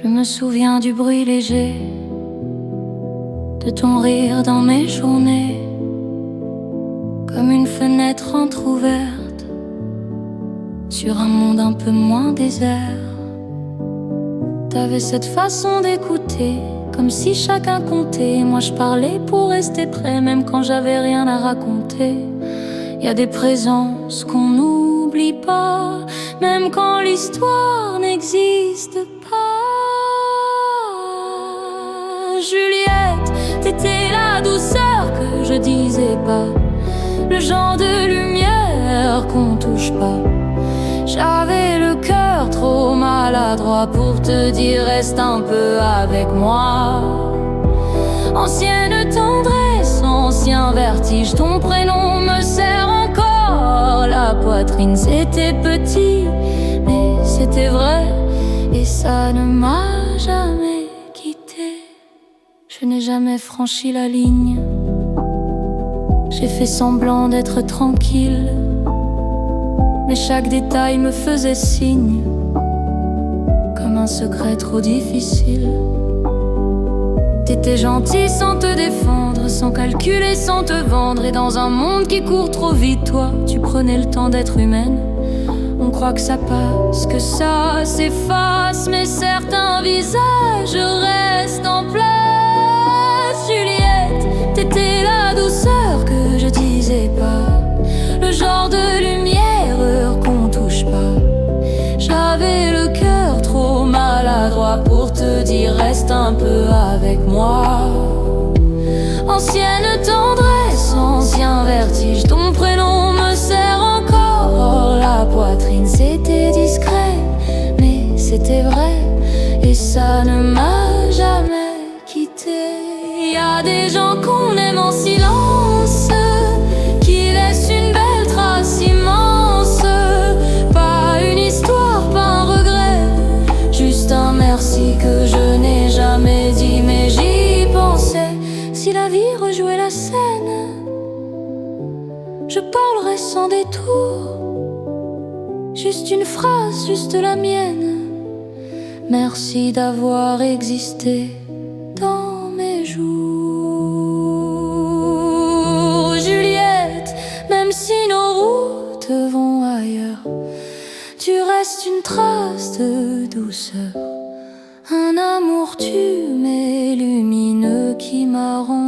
Je me souviens du bruit léger de ton rire dans mes journées, comme une fenêtre entr'ouverte sur un monde un peu moins désert. T'avais cette façon d'écouter, comme si chacun comptait. Moi je parlais pour rester près, même quand j'avais rien à raconter. Y a des présences qu'on n'oublie pas, même quand l'histoire n'existe pas. Juliette, t'étais la douceur que je disais pas, le genre de lumière qu'on touche pas. J'avais le cœur trop maladroit pour te dire reste un peu avec moi. Ancienne tendresse, ancien vertige, ton prénom me serre encore la poitrine. C'était petit, mais c'était vrai, et ça ne m'a jamais quitté. Je n'ai jamais franchi la ligne, j'ai fait semblant d'être tranquille, mais chaque détail me faisait signe, comme un secret trop difficile. T'étais gentil sans te défendre, sans calculer, sans te vendre. Et dans un monde qui court trop vite, toi, tu prenais le temps d'être humaine. On croit que ça passe, que ça s'efface, mais certains visages restent en place. Juliette, t'étais la douceur que je disais pas, le genre de lumière qu'on touche pas. J'avais le cœur trop maladroit pour te dire reste un peu avec moi. Ancienne tendresse, ancien vertige, ton prénom me serre encore la poitrine. C'était discret, mais c'était vrai, et ça ne m'a jamais quitté. Y a des gens qu'on aime en silence, qui laissent une belle trace immense. Pas une histoire, pas un regret, juste un merci que je n'ai jamais dit, mais j'y pensais. Si la vie rejouait la scène, je parlerais sans détour, juste une phrase, juste la mienne. Merci d'avoir existé dans mes jours. Juliette, même si nos routes vont ailleurs, tu restes une trace de douceur, un amour tume et lumineux qui m'a rendu